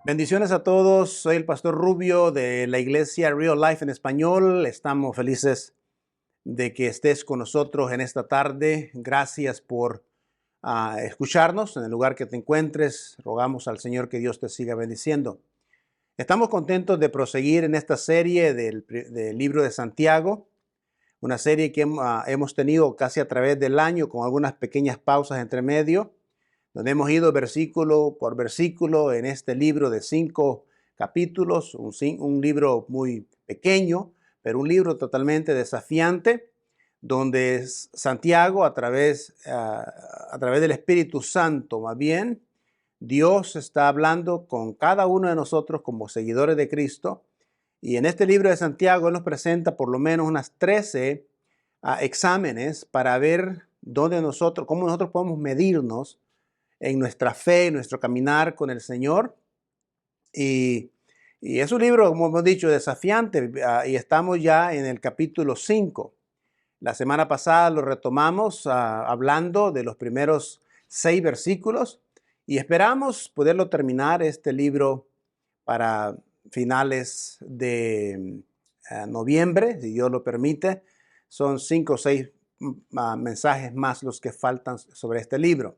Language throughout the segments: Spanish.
Bendiciones a todos, soy el pastor Rubio de la iglesia Real Life en español. Estamos felices de que estés con nosotros en esta tarde. Gracias por escucharnos en el lugar que te encuentres. Rogamos al Señor que Dios te siga bendiciendo. Estamos contentos de proseguir en esta serie del libro de Santiago, una serie que hemos tenido casi a través del año con algunas pequeñas pausas entre medio, donde hemos ido versículo por versículo en este libro de 5 capítulos, un libro muy pequeño, pero un libro totalmente desafiante, donde Santiago, a través del Espíritu Santo, más bien, Dios está hablando con cada uno de nosotros como seguidores de Cristo. Y en este libro de Santiago, Él nos presenta por lo menos unas 13 exámenes para ver cómo nosotros podemos medirnos en nuestra fe, en nuestro caminar con el Señor. Y es un libro, como hemos dicho, desafiante, y estamos ya en el capítulo 5. La semana pasada lo retomamos hablando de los primeros 6 versículos y esperamos poderlo terminar este libro para finales de noviembre, si Dios lo permite. Son 5 o 6 mensajes más los que faltan sobre este libro.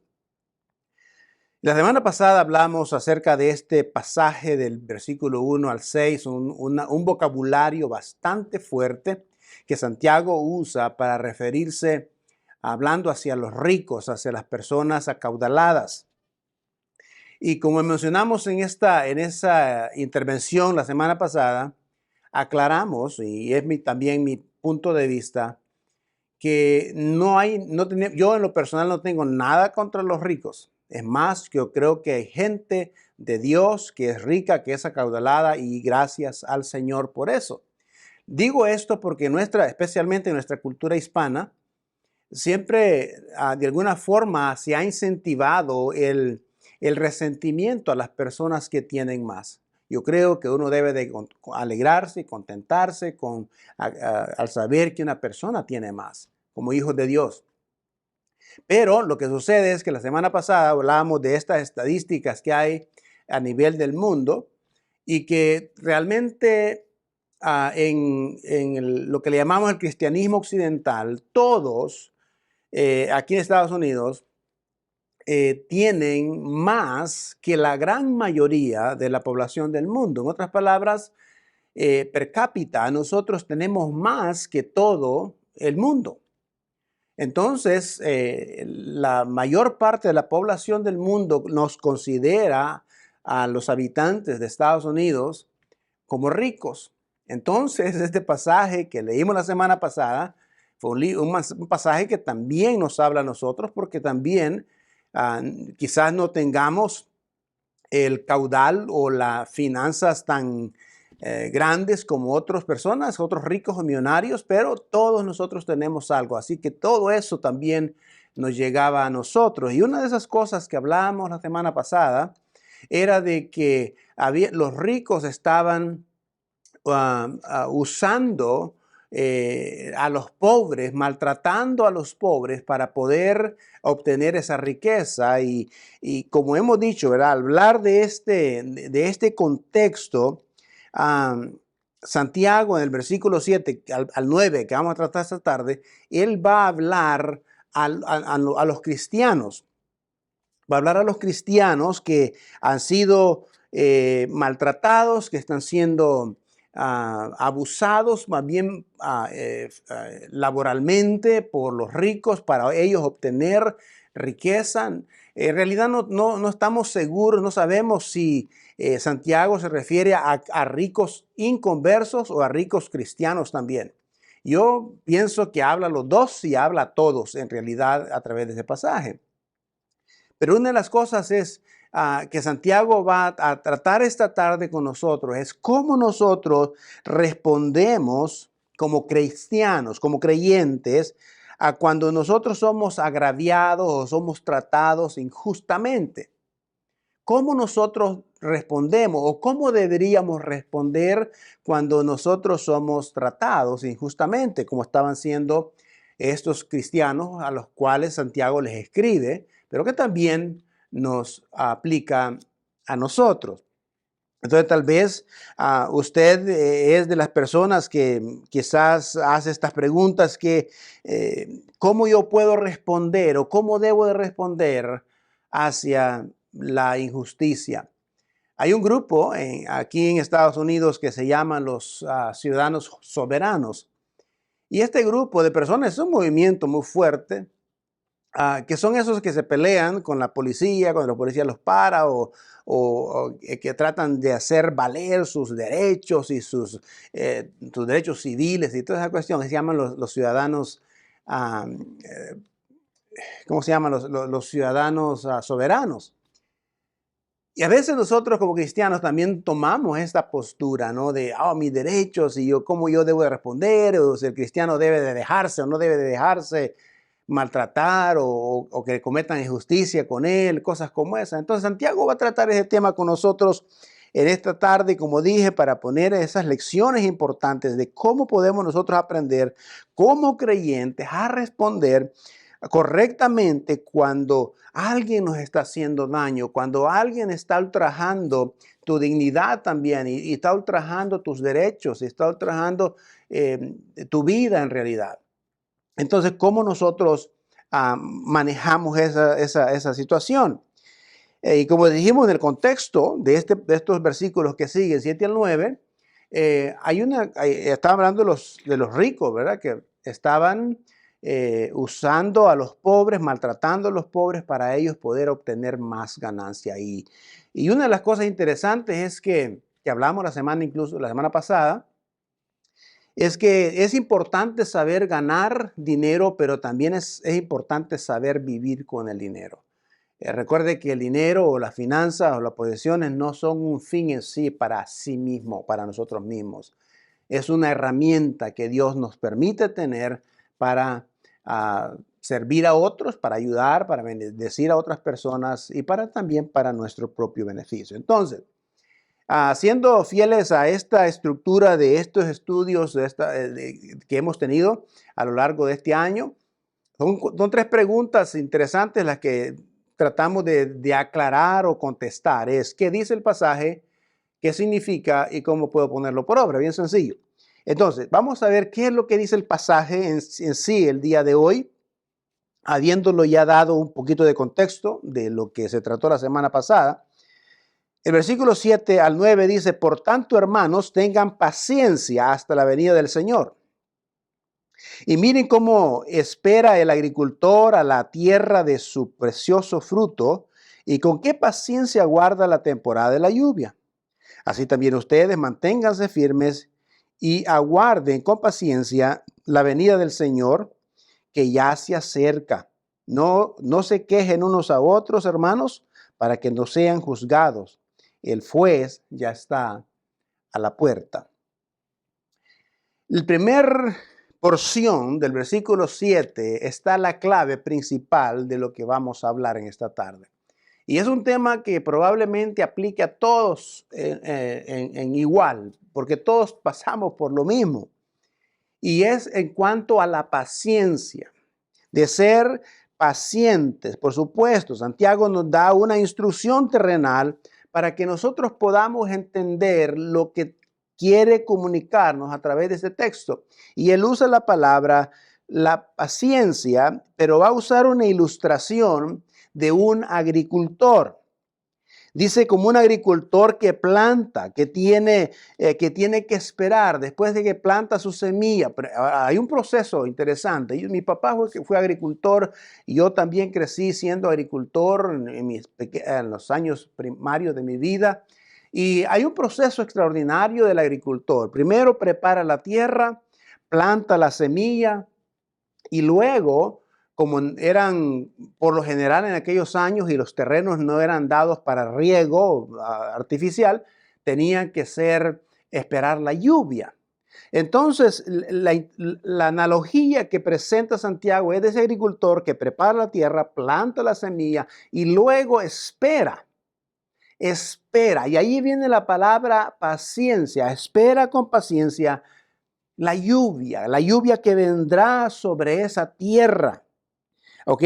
La semana pasada hablamos acerca de este pasaje del versículo 1 al 6, un vocabulario bastante fuerte que Santiago usa para referirse, hablando hacia los ricos, hacia las personas acaudaladas. Y como mencionamos en esa intervención la semana pasada, aclaramos, y es también mi punto de vista, que yo en lo personal no tengo nada contra los ricos. Es más, yo creo que hay gente de Dios que es rica, que es acaudalada, y gracias al Señor por eso. Digo esto porque especialmente en nuestra cultura hispana, siempre de alguna forma se ha incentivado el resentimiento a las personas que tienen más. Yo creo que uno debe de alegrarse y contentarse al saber que una persona tiene más, como hijos de Dios. Pero lo que sucede es que la semana pasada hablábamos de estas estadísticas que hay a nivel del mundo y que realmente lo que le llamamos el cristianismo occidental, todos aquí en Estados Unidos tienen más que la gran mayoría de la población del mundo. En otras palabras, per cápita, nosotros tenemos más que todo el mundo. Entonces, la mayor parte de la población del mundo nos considera a los habitantes de Estados Unidos como ricos. Entonces, este pasaje que leímos la semana pasada fue un pasaje que también nos habla a nosotros, porque también quizás no tengamos el caudal o las finanzas tan grandes como otras personas, otros ricos o millonarios, pero todos nosotros tenemos algo. Así que todo eso también nos llegaba a nosotros. Y una de esas cosas que hablábamos la semana pasada era de que los ricos estaban usando a los pobres, maltratando a los pobres para poder obtener esa riqueza. Y como hemos dicho, ¿verdad? Al hablar de este contexto, Santiago en el versículo 7 al 9, que vamos a tratar esta tarde, él va a hablar a los cristianos. Va a hablar a los cristianos que han sido maltratados, que están siendo abusados más bien laboralmente por los ricos para ellos obtener riqueza. En realidad no estamos seguros, no sabemos si Santiago se refiere a ricos inconversos o a ricos cristianos también. Yo pienso que habla a los dos y habla a todos en realidad a través de ese pasaje. Pero una de las cosas es que Santiago va a tratar esta tarde con nosotros, es cómo nosotros respondemos como cristianos, como creyentes, a cuando nosotros somos agraviados o somos tratados injustamente. ¿Cómo nosotros respondemos o cómo deberíamos responder cuando nosotros somos tratados injustamente, como estaban siendo estos cristianos a los cuales Santiago les escribe, pero que también nos aplica a nosotros? Entonces tal vez usted es de las personas que quizás hace estas preguntas que ¿cómo yo puedo responder o cómo debo de responder hacia la injusticia? Hay un grupo aquí en Estados Unidos que se llaman los ciudadanos soberanos. Y este grupo de personas es un movimiento muy fuerte, que son esos que se pelean con la policía, cuando la policía los para o que tratan de hacer valer sus derechos y sus derechos civiles y toda esa cuestión. Se llaman los ciudadanos, ah, eh, ¿cómo se llaman? Los ciudadanos soberanos. Y a veces nosotros como cristianos también tomamos esta postura, ¿no? De, mis derechos y cómo yo debo de responder, o si el cristiano debe de dejarse o no debe de dejarse maltratar o que cometan injusticia con él, cosas como esas. Entonces Santiago va a tratar ese tema con nosotros en esta tarde, como dije, para poner esas lecciones importantes de cómo podemos nosotros aprender como creyentes a responder correctamente cuando alguien nos está haciendo daño, cuando alguien está ultrajando tu dignidad también y está ultrajando tus derechos, y está ultrajando tu vida en realidad. Entonces, ¿cómo nosotros manejamos esa situación? Y como dijimos en el contexto de estos versículos que siguen, 7 al 9, estaba hablando de los ricos, ¿verdad? Que estaban usando a los pobres, maltratando a los pobres para ellos poder obtener más ganancia. Y una de las cosas interesantes es que hablamos incluso la semana pasada, es que es importante saber ganar dinero, pero también es importante saber vivir con el dinero. Recuerde que el dinero o las finanzas o las posesiones no son un fin en sí para sí mismo, para nosotros mismos. Es una herramienta que Dios nos permite tener para servir a otros, para ayudar, para bendecir a otras personas y también para nuestro propio beneficio. Entonces, siendo fieles a esta estructura de estos estudios que hemos tenido a lo largo de este año, son tres preguntas interesantes las que tratamos de aclarar o contestar. ¿Qué dice el pasaje? ¿Qué significa? ¿Y cómo puedo ponerlo por obra? Bien sencillo. Entonces, vamos a ver qué es lo que dice el pasaje en sí el día de hoy, habiéndolo ya dado un poquito de contexto de lo que se trató la semana pasada. El versículo 7 al 9 dice, por tanto, hermanos, tengan paciencia hasta la venida del Señor. Y miren cómo espera el agricultor a la tierra de su precioso fruto y con qué paciencia guarda la temporada de la lluvia. Así también ustedes manténganse firmes y aguarden con paciencia la venida del Señor, que ya se acerca. No se quejen unos a otros, hermanos, para que no sean juzgados. El juez ya está a la puerta. La primera porción del versículo 7 está la clave principal de lo que vamos a hablar en esta tarde. Y es un tema que probablemente aplique a todos en igual, porque todos pasamos por lo mismo. Y es en cuanto a la paciencia, de ser pacientes. Por supuesto, Santiago nos da una instrucción terrenal para que nosotros podamos entender lo que quiere comunicarnos a través de este texto. Y él usa la palabra la paciencia, pero va a usar una ilustración de un agricultor. Dice como un agricultor que planta, que tiene que esperar después de que planta su semilla. Pero hay un proceso interesante. Mi papá fue agricultor y yo también crecí siendo agricultor en los años primarios de mi vida. Y hay un proceso extraordinario del agricultor. Primero prepara la tierra, planta la semilla y luego, como eran por lo general en aquellos años y los terrenos no eran dados para riego artificial, tenían que esperar la lluvia. Entonces, la analogía que presenta Santiago es de ese agricultor que prepara la tierra, planta la semilla y luego espera. Espera. Y ahí viene la palabra paciencia. Espera con paciencia la lluvia que vendrá sobre esa tierra. ¿Ok?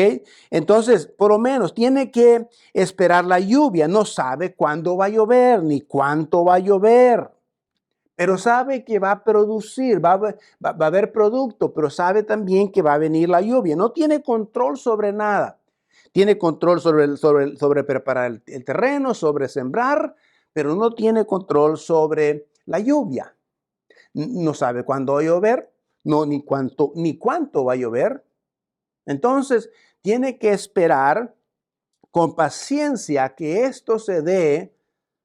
Entonces, por lo menos tiene que esperar la lluvia. No sabe cuándo va a llover ni cuánto va a llover, pero sabe que va a producir, va a haber producto, pero sabe también que va a venir la lluvia. No tiene control sobre nada. Tiene control sobre preparar el terreno, sobre sembrar, pero no tiene control sobre la lluvia. No sabe cuándo va a llover, no, ni cuánto va a llover. Entonces, tiene que esperar con paciencia que esto se dé,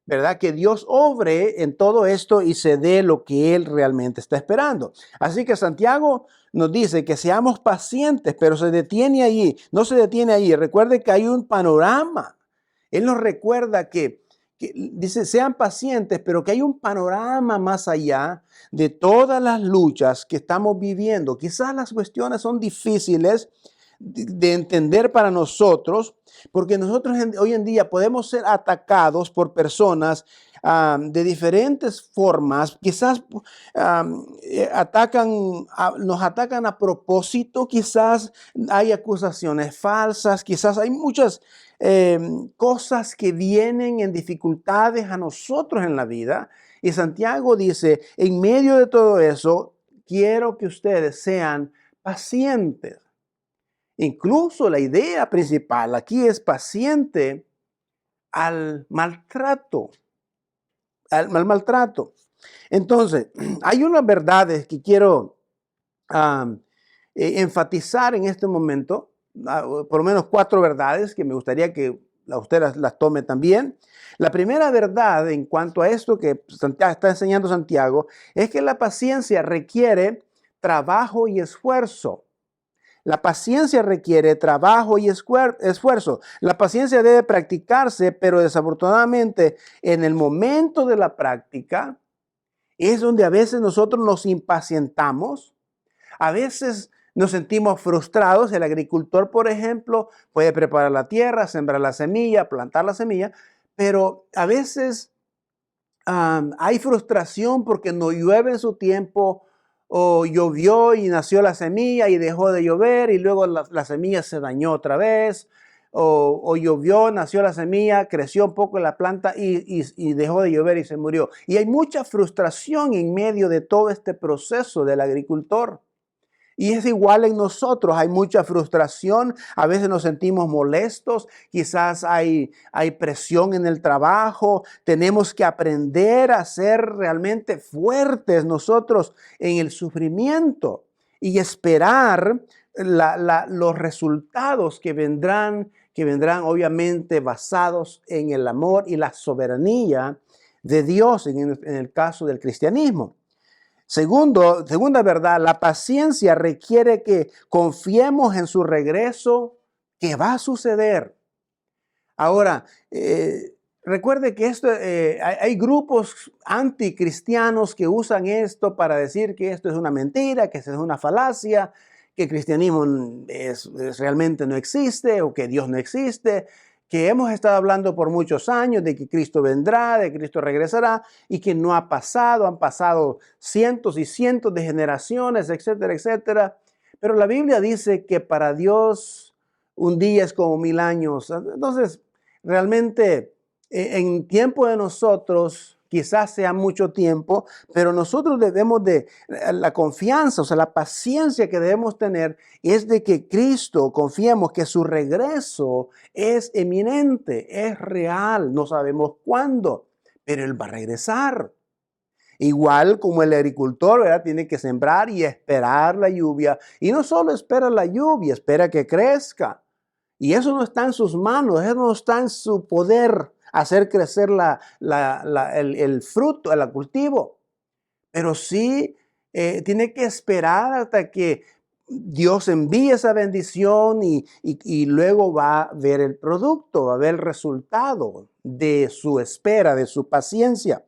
¿verdad? Que Dios obre en todo esto y se dé lo que Él realmente está esperando. Así que Santiago nos dice que seamos pacientes, pero se detiene allí, no se detiene allí. Recuerde que hay un panorama. Él nos recuerda que dice, sean pacientes, pero que hay un panorama más allá de todas las luchas que estamos viviendo. Quizás las cuestiones son difíciles de entender para nosotros, porque nosotros hoy en día podemos ser atacados por personas de diferentes formas. Quizás nos atacan a propósito, quizás hay acusaciones falsas, quizás hay muchas cosas que vienen en dificultades a nosotros en la vida. Y Santiago dice, en medio de todo eso, quiero que ustedes sean pacientes. Incluso la idea principal aquí es paciente al maltrato, al maltrato. Entonces, hay unas verdades que quiero enfatizar en este momento, por lo menos 4 verdades que me gustaría que usted las tome también. La primera verdad en cuanto a esto que está enseñando Santiago es que la paciencia requiere trabajo y esfuerzo. La paciencia requiere trabajo y esfuerzo. La paciencia debe practicarse, pero desafortunadamente en el momento de la práctica es donde a veces nosotros nos impacientamos, a veces nos sentimos frustrados. El agricultor, por ejemplo, puede preparar la tierra, sembrar la semilla, plantar la semilla, pero a veces hay frustración porque no llueve en su tiempo, o llovió y nació la semilla y dejó de llover y luego la semilla se dañó otra vez, o llovió, nació la semilla, creció un poco la planta y dejó de llover y se murió. Y hay mucha frustración en medio de todo este proceso del agricultor. Y es igual en nosotros, hay mucha frustración, a veces nos sentimos molestos, quizás hay presión en el trabajo, tenemos que aprender a ser realmente fuertes nosotros en el sufrimiento y esperar los resultados que vendrán obviamente basados en el amor y la soberanía de Dios en el caso del cristianismo. Segunda verdad, la paciencia requiere que confiemos en su regreso, que va a suceder. Ahora, recuerde que hay grupos anticristianos que usan esto para decir que esto es una mentira, que esto es una falacia, que el cristianismo realmente no existe o que Dios no existe, que hemos estado hablando por muchos años de que Cristo vendrá, de que Cristo regresará y que no ha pasado, han pasado cientos y cientos de generaciones, etcétera, etcétera. Pero la Biblia dice que para Dios un día es como 1000 años. Entonces, realmente en tiempo de nosotros quizás sea mucho tiempo, pero nosotros debemos la confianza, o sea, la paciencia que debemos tener es de que Cristo, confiemos que su regreso es eminente, es real, no sabemos cuándo, pero Él va a regresar. Igual como el agricultor, ¿verdad? Tiene que sembrar y esperar la lluvia. Y no solo espera la lluvia, espera que crezca. Y eso no está en sus manos, eso no está en su poder hacer crecer el fruto, el cultivo. Pero sí tiene que esperar hasta que Dios envíe esa bendición y luego va a ver el producto, va a ver el resultado de su espera, de su paciencia.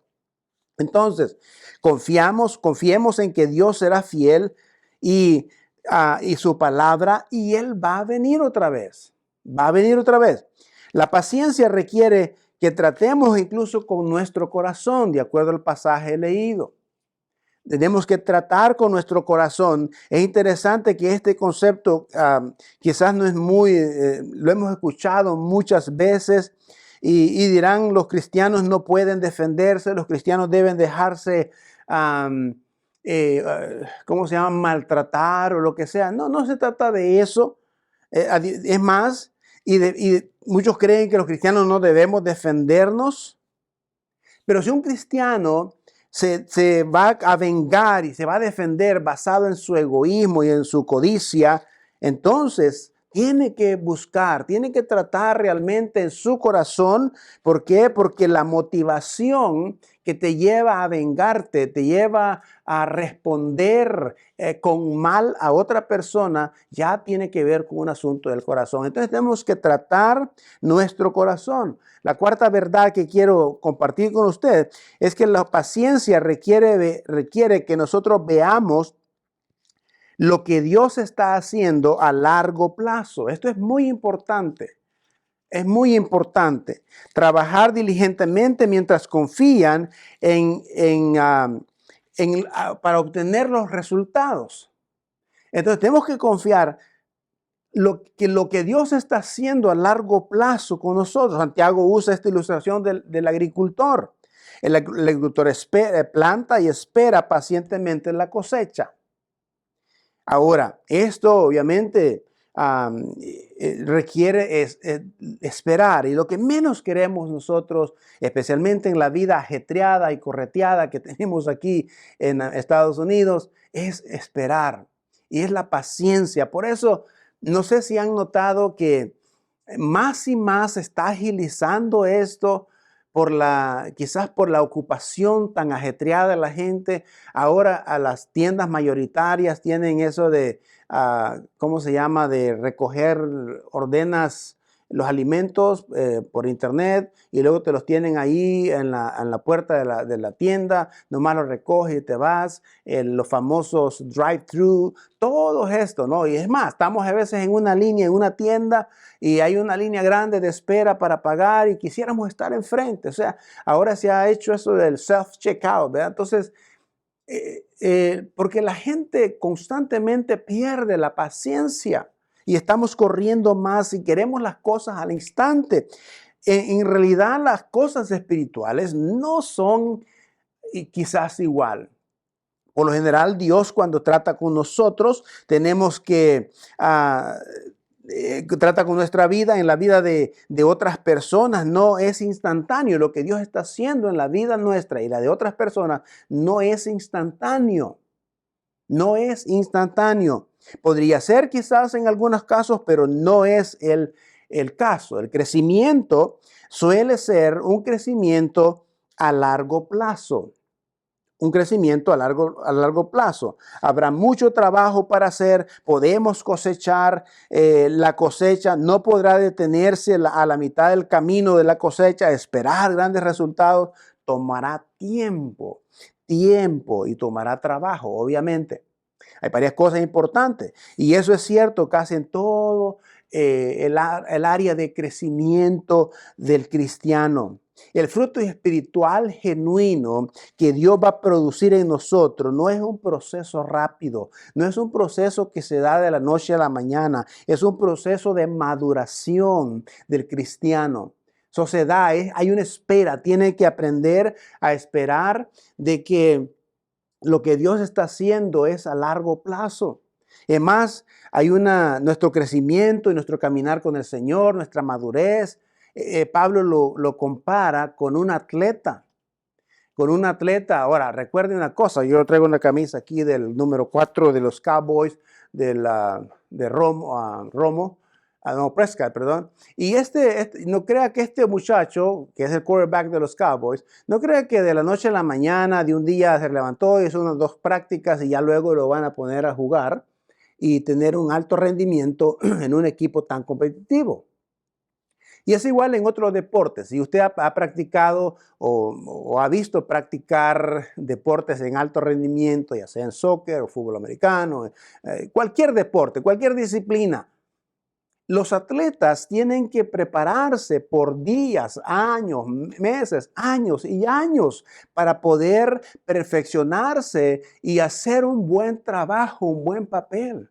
Entonces, confiemos en que Dios será fiel y su palabra, y Él va a venir otra vez. Va a venir otra vez. La paciencia requiere que tratemos incluso con nuestro corazón, de acuerdo al pasaje leído. Tenemos que tratar con nuestro corazón. Es interesante que este concepto quizás no es muy, lo hemos escuchado muchas veces y dirán los cristianos no pueden defenderse, los cristianos deben dejarse, ¿cómo se llama? Maltratar o lo que sea. No, no se trata de eso. Es más, y muchos creen que los cristianos no debemos defendernos. Pero si un cristiano se va a vengar y se va a defender basado en su egoísmo y en su codicia, entonces tiene que buscar, tiene que tratar realmente en su corazón. ¿Por qué? Porque la motivación que te lleva a vengarte, te lleva a responder con mal a otra persona, ya tiene que ver con un asunto del corazón. Entonces tenemos que tratar nuestro corazón. La cuarta verdad que quiero compartir con usted es que la paciencia requiere que nosotros veamos lo que Dios está haciendo a largo plazo. Esto es muy importante. Es muy importante trabajar diligentemente mientras confían para obtener los resultados. Entonces tenemos que confiar lo que Dios está haciendo a largo plazo con nosotros. Santiago usa esta ilustración del agricultor. El agricultor planta y espera pacientemente la cosecha. Ahora, esto obviamente requiere esperar, y lo que menos queremos nosotros, especialmente en la vida ajetreada y correteada que tenemos aquí en Estados Unidos, es esperar, y es la paciencia. Por eso, no sé si han notado que más y más se está agilizando esto quizás por la ocupación tan ajetreada de la gente. Ahora a las tiendas mayoritarias tienen eso de, ¿cómo se llama? De recoger, ordenas los alimentos por internet y luego te los tienen ahí en la puerta de la tienda, nomás los recoges y te vas, los famosos drive-thru, todo esto, ¿no? Y es más, estamos a veces en una línea, en una tienda, y hay una línea grande de espera para pagar y quisiéramos estar enfrente. O sea, ahora se ha hecho eso del self-checkout, ¿verdad? Entonces, porque la gente constantemente pierde la paciencia y estamos corriendo más y queremos las cosas al instante. En realidad, las cosas espirituales no son quizás igual. Por lo general, Dios cuando trata con nosotros, tenemos que trata con nuestra vida, en la vida de otras personas, no es instantáneo. Lo que Dios está haciendo en la vida nuestra y la de otras personas no es instantáneo. No es instantáneo. Podría ser quizás en algunos casos, pero no es el caso. El crecimiento suele ser un crecimiento a largo plazo. Un crecimiento a largo plazo. Habrá mucho trabajo para hacer, podemos cosechar, la cosecha no podrá detenerse a la mitad del camino de la cosecha, esperar grandes resultados, tomará tiempo y tomará trabajo, obviamente. Hay varias cosas importantes y eso es cierto casi en todo el área de crecimiento del cristiano. El fruto espiritual genuino que Dios va a producir en nosotros no es un proceso rápido, no es un proceso que se da de la noche a la mañana, es un proceso de maduración del cristiano. Eso se da, hay una espera, tiene que aprender a esperar de que lo que Dios está haciendo es a largo plazo. Además, nuestro crecimiento y nuestro caminar con el Señor, nuestra madurez. Pablo lo compara con un atleta. Con un atleta. Ahora, recuerden una cosa, yo traigo una camisa aquí del número 4 de los Cowboys de Romo. No, Prescott, perdón. Y no crea que este muchacho, que es el quarterback de los Cowboys, no crea que de la noche a la mañana, de un día se levantó, hizo unas 2 prácticas y ya luego lo van a poner a jugar y tener un alto rendimiento en un equipo tan competitivo. Y es igual en otros deportes. Si usted ha practicado o ha visto practicar deportes en alto rendimiento, ya sea en soccer o fútbol americano, cualquier deporte, cualquier disciplina, Los atletas tienen que prepararse por días, años, meses, años y años para poder perfeccionarse y hacer un buen trabajo, un buen papel.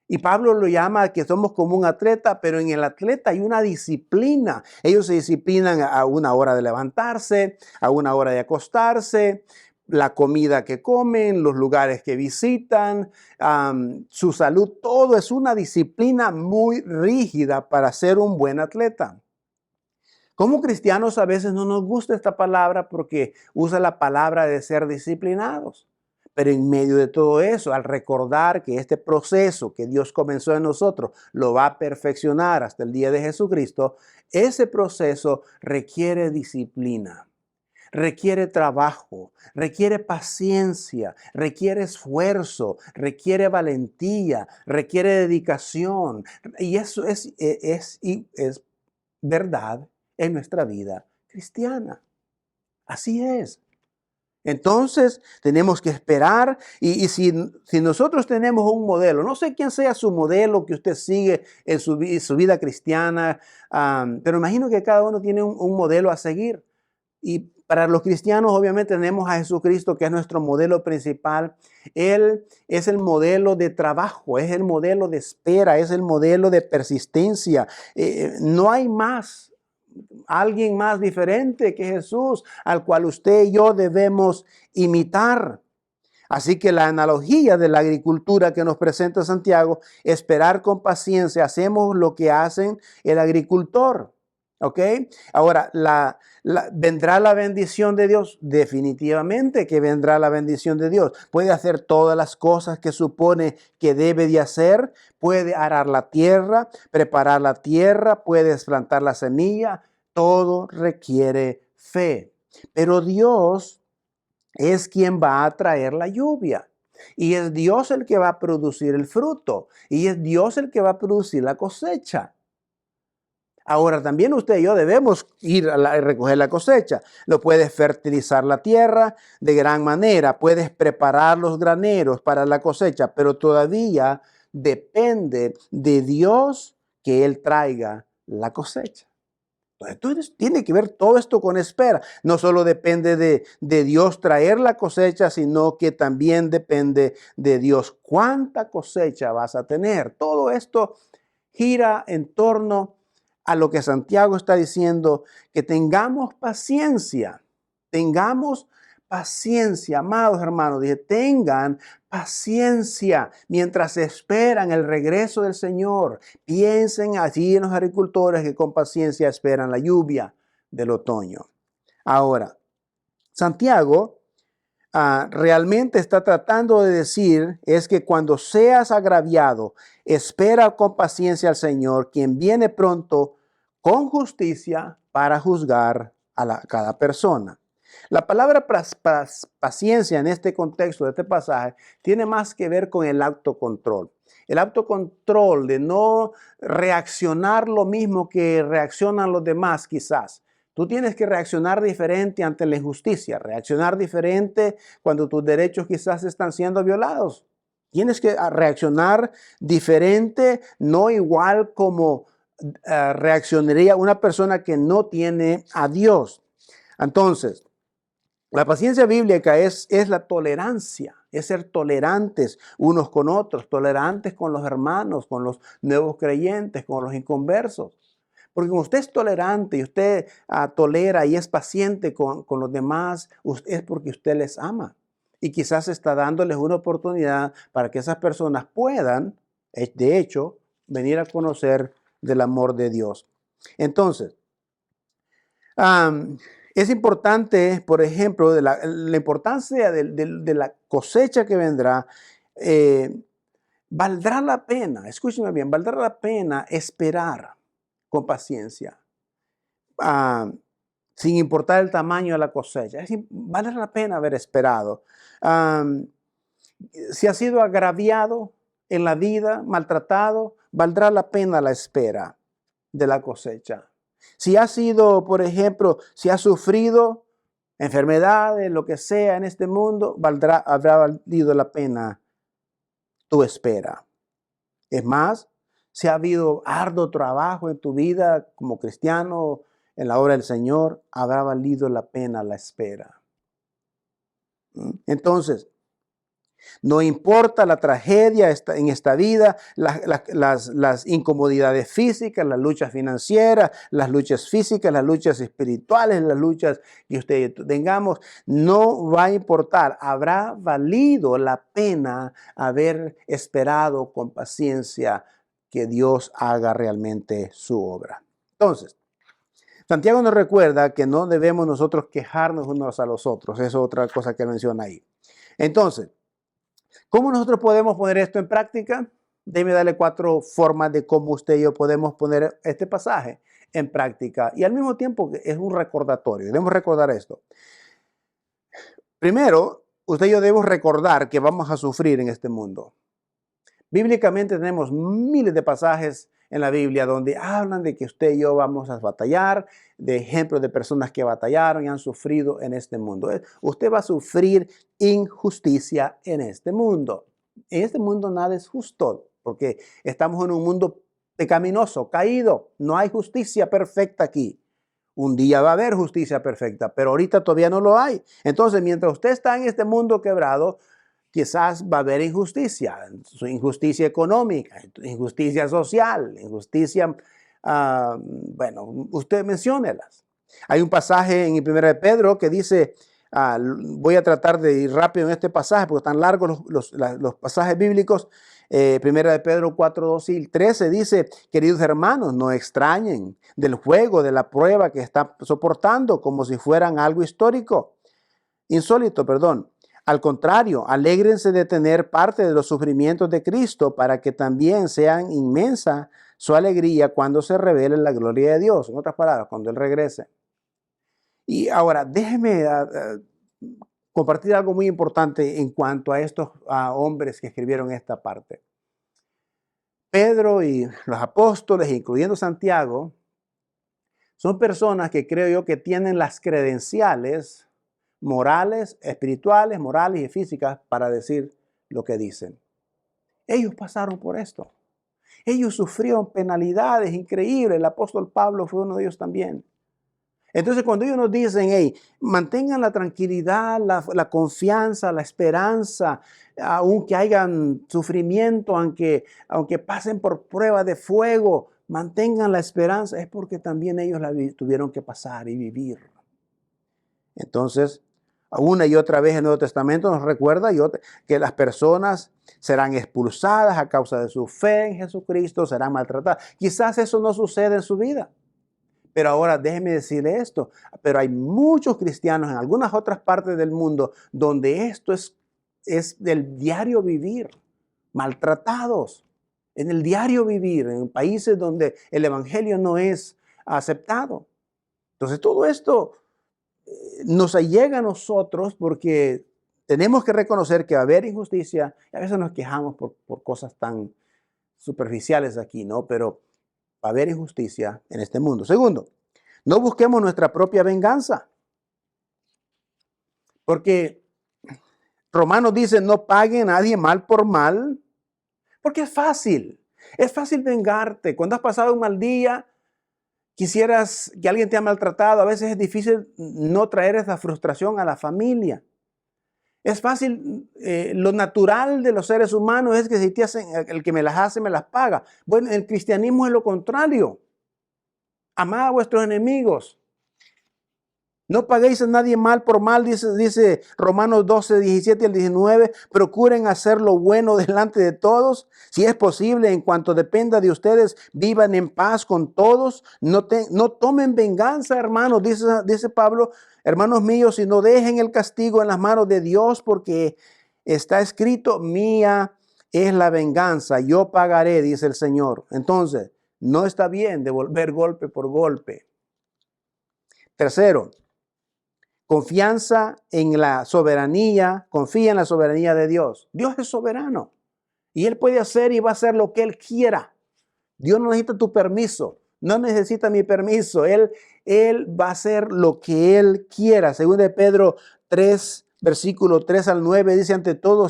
Y Pablo lo llama que somos como un atleta, pero en el atleta hay una disciplina. Ellos se disciplinan a una hora de levantarse, a una hora de acostarse, la comida que comen, los lugares que visitan, su salud, todo es una disciplina muy rígida para ser un buen atleta. Como cristianos a veces no nos gusta esta palabra porque usa la palabra de ser disciplinados. Pero en medio de todo eso, al recordar que este proceso que Dios comenzó en nosotros lo va a perfeccionar hasta el día de Jesucristo, ese proceso requiere disciplina, requiere trabajo, requiere paciencia, requiere esfuerzo, requiere valentía, requiere dedicación. Y eso es verdad en nuestra vida cristiana. Así es. Entonces tenemos que esperar y si nosotros tenemos un modelo, no sé quién sea su modelo que usted sigue en su vida cristiana, pero imagino que cada uno tiene un modelo a seguir. Y para los cristianos obviamente tenemos a Jesucristo, que es nuestro modelo principal. Él es el modelo de trabajo, es el modelo de espera, es el modelo de persistencia. No hay más. Alguien más diferente que Jesús, al cual usted y yo debemos imitar. Así que la analogía de la agricultura que nos presenta Santiago, esperar con paciencia, hacemos lo que hacen el agricultor. ¿Ok? Ahora, ¿vendrá la bendición de Dios? Definitivamente que vendrá la bendición de Dios. Puede hacer todas las cosas que supone que debe de hacer. Puede arar la tierra, preparar la tierra, puede plantar la semilla. Todo requiere fe. Pero Dios es quien va a traer la lluvia. Y es Dios el que va a producir el fruto. Y es Dios el que va a producir la cosecha. Ahora también usted y yo debemos ir a recoger la cosecha. Lo puedes fertilizar la tierra de gran manera, puedes preparar los graneros para la cosecha, pero todavía depende de Dios que Él traiga la cosecha. Entonces tiene que ver todo esto con espera. No solo depende de Dios traer la cosecha, sino que también depende de Dios cuánta cosecha vas a tener. Todo esto gira en torno a lo que Santiago está diciendo, que tengamos paciencia, amados hermanos, dije, tengan paciencia mientras esperan el regreso del Señor. Piensen allí en los agricultores que con paciencia esperan la lluvia del otoño. Ahora, Santiago realmente está tratando de decir es que cuando seas agraviado, espera con paciencia al Señor, quien viene pronto con justicia para juzgar a cada persona. La palabra paciencia en este contexto de este pasaje tiene más que ver con el autocontrol. El autocontrol de no reaccionar lo mismo que reaccionan los demás quizás. Tú tienes que reaccionar diferente ante la injusticia, reaccionar diferente cuando tus derechos quizás están siendo violados. Tienes que reaccionar diferente, no igual como reaccionaría una persona que no tiene a Dios. Entonces, la paciencia bíblica es la tolerancia, es ser tolerantes unos con otros, tolerantes con los hermanos, con los nuevos creyentes, con los inconversos. Porque cuando usted es tolerante y usted tolera y es paciente con los demás, es porque usted les ama. Y quizás está dándoles una oportunidad para que esas personas puedan, de hecho, venir a conocer del amor de Dios. Entonces, es importante, por ejemplo, de la importancia de la cosecha que vendrá. Valdrá la pena, escúcheme bien, valdrá la pena esperar con paciencia, sin importar el tamaño de la cosecha. Vale la pena haber esperado. Si ha sido agraviado en la vida, maltratado, valdrá la pena la espera de la cosecha. Si ha sido, por ejemplo, si ha sufrido enfermedades, lo que sea en este mundo, habrá valido la pena tu espera. Es más, si ha habido arduo trabajo en tu vida como cristiano en la obra del Señor, habrá valido la pena la espera. Entonces, no importa la tragedia en esta vida, las incomodidades físicas, las luchas financieras, las luchas físicas, las luchas espirituales, las luchas que usted tengamos, no va a importar. Habrá valido la pena haber esperado con paciencia que Dios haga realmente su obra. Entonces, Santiago nos recuerda que no debemos nosotros quejarnos unos a los otros. Eso es otra cosa que menciona ahí. Entonces, ¿cómo nosotros podemos poner esto en práctica? Déjeme darle 4 formas de cómo usted y yo podemos poner este pasaje en práctica. Y al mismo tiempo es un recordatorio. Debemos recordar esto. Primero, usted y yo debemos recordar que vamos a sufrir en este mundo. Bíblicamente tenemos miles de pasajes en la Biblia donde hablan de que usted y yo vamos a batallar, de ejemplos de personas que batallaron y han sufrido en este mundo. Usted va a sufrir injusticia en este mundo. En este mundo nada es justo porque estamos en un mundo pecaminoso, caído. No hay justicia perfecta aquí. Un día va a haber justicia perfecta, pero ahorita todavía no lo hay. Entonces, mientras usted está en este mundo quebrado, quizás va a haber injusticia, injusticia económica, injusticia social, injusticia, bueno, usted menciónelas. Hay un pasaje en el 1 de Pedro que dice, voy a tratar de ir rápido en este pasaje porque están largos los pasajes bíblicos. 1 de Pedro 4, 2 y 13 dice, queridos hermanos, no extrañen del juego, de la prueba que están soportando como si fueran algo insólito, perdón. Al contrario, alégrense de tener parte de los sufrimientos de Cristo para que también sean inmensa su alegría cuando se revele la gloria de Dios. En otras palabras, cuando Él regrese. Y ahora, déjeme compartir algo muy importante en cuanto a estos hombres que escribieron esta parte. Pedro y los apóstoles, incluyendo Santiago, son personas que creo yo que tienen las credenciales morales, espirituales, morales y físicas para decir lo que dicen. Ellos pasaron por esto. Ellos sufrieron penalidades increíbles. El apóstol Pablo fue uno de ellos también. Entonces, cuando ellos nos dicen, hey, mantengan la tranquilidad, la confianza, la esperanza, aunque hayan sufrimiento, aunque pasen por pruebas de fuego, mantengan la esperanza, es porque también ellos la tuvieron que pasar y vivir. Entonces, una y otra vez el Nuevo Testamento nos recuerda que las personas serán expulsadas a causa de su fe en Jesucristo, serán maltratadas. Quizás eso no sucede en su vida. Pero ahora déjeme decirle esto, pero hay muchos cristianos en algunas otras partes del mundo donde esto es del diario vivir, maltratados, en el diario vivir, en países donde el evangelio no es aceptado. Entonces todo esto nos llega a nosotros porque tenemos que reconocer que va a haber injusticia y a veces nos quejamos por cosas tan superficiales aquí, ¿no? Pero va a haber injusticia en este mundo. Segundo, no busquemos nuestra propia venganza. Porque Romanos dice, no pague a nadie mal por mal. Porque es fácil. Es fácil vengarte. Cuando has pasado un mal día, quisieras que alguien te ha maltratado. A veces es difícil no traer esa frustración a la familia. Es fácil, lo natural de los seres humanos es que si te hacen, el que me las hace, me las paga. Bueno, el cristianismo es lo contrario. Amad a vuestros enemigos. No paguéis a nadie mal por mal, dice Romanos 12, 17 al 19. Procuren hacer lo bueno delante de todos. Si es posible, en cuanto dependa de ustedes, vivan en paz con todos. No tomen venganza, hermanos, dice Pablo. Hermanos míos, si no dejen el castigo en las manos de Dios, porque está escrito, mía es la venganza, yo pagaré, dice el Señor. Entonces, no está bien devolver golpe por golpe. Tercero, confianza en la soberanía, confía en la soberanía de Dios. Dios es soberano y Él puede hacer y va a hacer lo que Él quiera. Dios no necesita tu permiso, no necesita mi permiso. Él va a hacer lo que Él quiera. Según de Pedro 3, versículo 3 al 9, dice, ante todo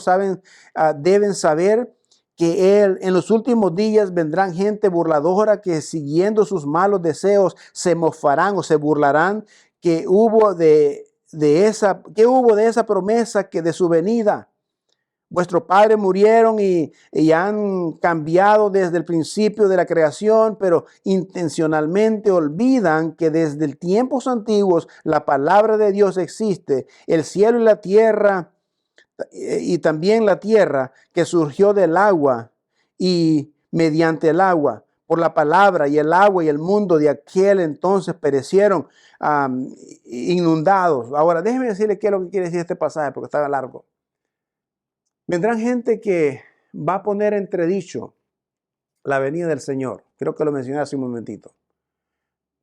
deben saber que en los últimos días vendrán gente burladora que siguiendo sus malos deseos se mofarán o se burlarán que hubo que hubo de esa promesa que de su venida. Vuestros padres murieron y han cambiado desde el principio de la creación, pero intencionalmente olvidan que desde tiempos antiguos la palabra de Dios existe. El cielo y la tierra, y también la tierra que surgió del agua y mediante el agua, por la palabra, y el agua y el mundo de aquel entonces perecieron inundados. Ahora, déjeme decirle qué es lo que quiere decir este pasaje, porque está largo. Vendrán gente que va a poner entredicho la venida del Señor. Creo que lo mencioné hace un momentito.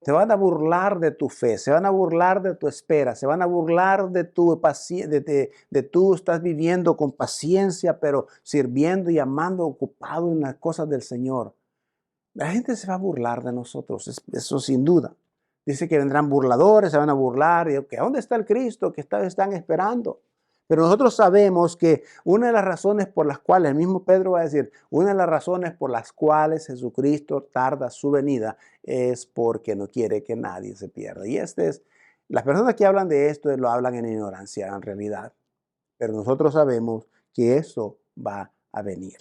Se van a burlar de tu fe, se van a burlar de tu espera, se van a burlar de tu paciencia, de tú estás viviendo con paciencia, pero sirviendo y amando, ocupado en las cosas del Señor. La gente se va a burlar de nosotros, eso sin duda. Dice que vendrán burladores, se van a burlar, y que ¿dónde está el Cristo que están esperando? Pero nosotros sabemos que una de las razones por las cuales, el mismo Pedro va a decir, una de las razones por las cuales Jesucristo tarda su venida es porque no quiere que nadie se pierda. Y las personas que hablan de esto lo hablan en ignorancia en realidad. Pero nosotros sabemos que eso va a venir.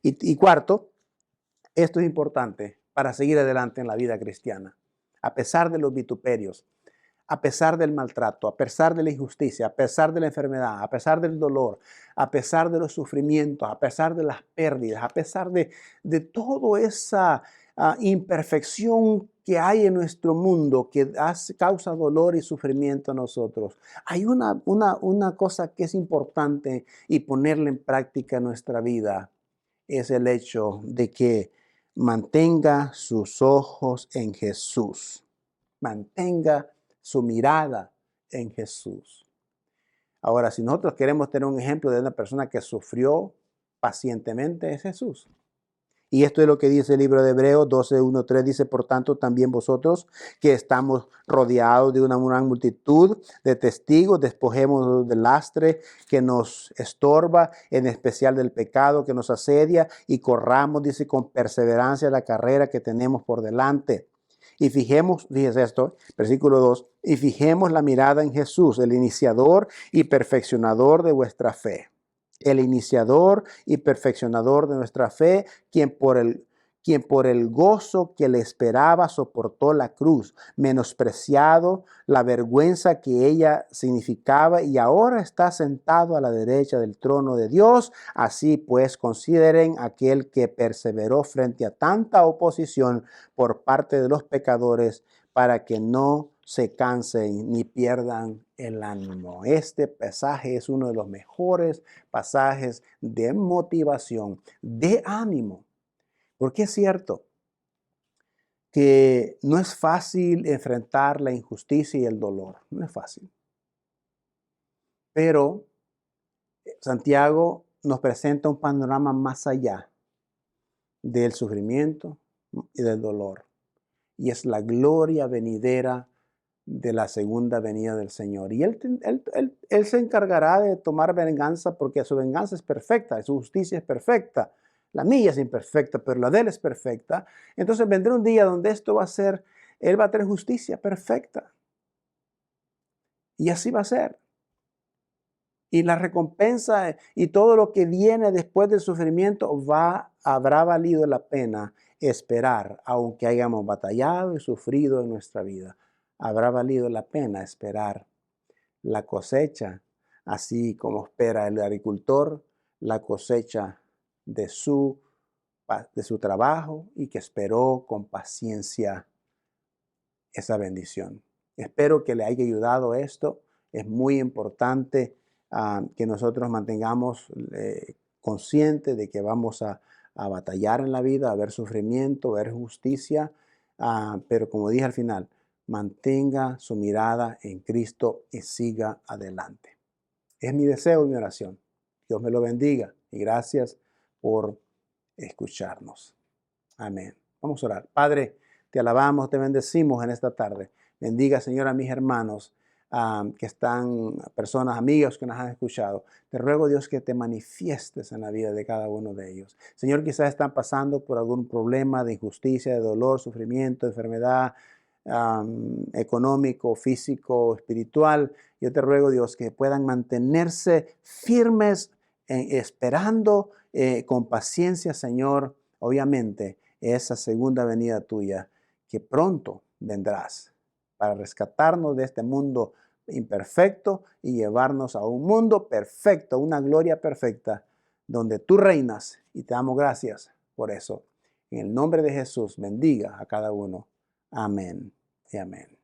Y cuarto, esto es importante para seguir adelante en la vida cristiana. A pesar de los vituperios, a pesar del maltrato, a pesar de la injusticia, a pesar de la enfermedad, a pesar del dolor, a pesar de los sufrimientos, a pesar de las pérdidas, a pesar de toda esa imperfección que hay en nuestro mundo que causa dolor y sufrimiento a nosotros. Hay una cosa que es importante y ponerla en práctica en nuestra vida, es el hecho de que mantenga sus ojos en Jesús. Mantenga su mirada en Jesús. Ahora, si nosotros queremos tener un ejemplo de una persona que sufrió pacientemente, es Jesús. Y esto es lo que dice el libro de Hebreos 12:1-3. Dice, por tanto, también vosotros que estamos rodeados de una gran multitud de testigos, despojémonos del lastre que nos estorba, en especial del pecado que nos asedia, y corramos, dice, con perseverancia la carrera que tenemos por delante. Y fijemos, fíjese esto, versículo 2, y fijemos la mirada en Jesús, el iniciador y perfeccionador de vuestra fe. El iniciador y perfeccionador de nuestra fe, quien por el gozo que le esperaba soportó la cruz, menospreciado la vergüenza que ella significaba, y ahora está sentado a la derecha del trono de Dios. Así pues, consideren aquel que perseveró frente a tanta oposición por parte de los pecadores, para que no se cansen ni pierdan el ánimo. Este pasaje es uno de los mejores pasajes de motivación, de ánimo, porque es cierto que no es fácil enfrentar la injusticia y el dolor, no es fácil. Pero Santiago nos presenta un panorama más allá del sufrimiento y del dolor, y es la gloria venidera de la segunda venida del Señor. Y él se encargará de tomar venganza, porque su venganza es perfecta, su justicia es perfecta. La mía es imperfecta, pero la de él es perfecta. Entonces vendrá un día donde él va a tener justicia perfecta. Y así va a ser. Y la recompensa y todo lo que viene después del sufrimiento habrá valido la pena esperar, aunque hayamos batallado y sufrido en nuestra vida. Habrá valido la pena esperar la cosecha, así como espera el agricultor la cosecha de su trabajo, y que esperó con paciencia esa bendición. Espero que le haya ayudado esto. Es muy importante que nosotros mantengamos conscientes de que vamos a batallar en la vida, a ver sufrimiento, a ver justicia, pero como dije al final, mantenga su mirada en Cristo y siga adelante. Es mi deseo y mi oración. Dios me lo bendiga y gracias por escucharnos. Amén. Vamos a orar. Padre, te alabamos, te bendecimos en esta tarde. Bendiga, Señor, a mis hermanos que están, personas, amigos que nos han escuchado. Te ruego, Dios, que te manifiestes en la vida de cada uno de ellos. Señor, quizás están pasando por algún problema de injusticia, de dolor, sufrimiento, enfermedad, económico, físico, espiritual. Yo te ruego, Dios, que puedan mantenerse firmes, esperando con paciencia, Señor, obviamente, esa segunda venida tuya, que pronto vendrás para rescatarnos de este mundo imperfecto y llevarnos a un mundo perfecto, una gloria perfecta, donde tú reinas, y te damos gracias por eso. En el nombre de Jesús, bendiga a cada uno. Amén y amén.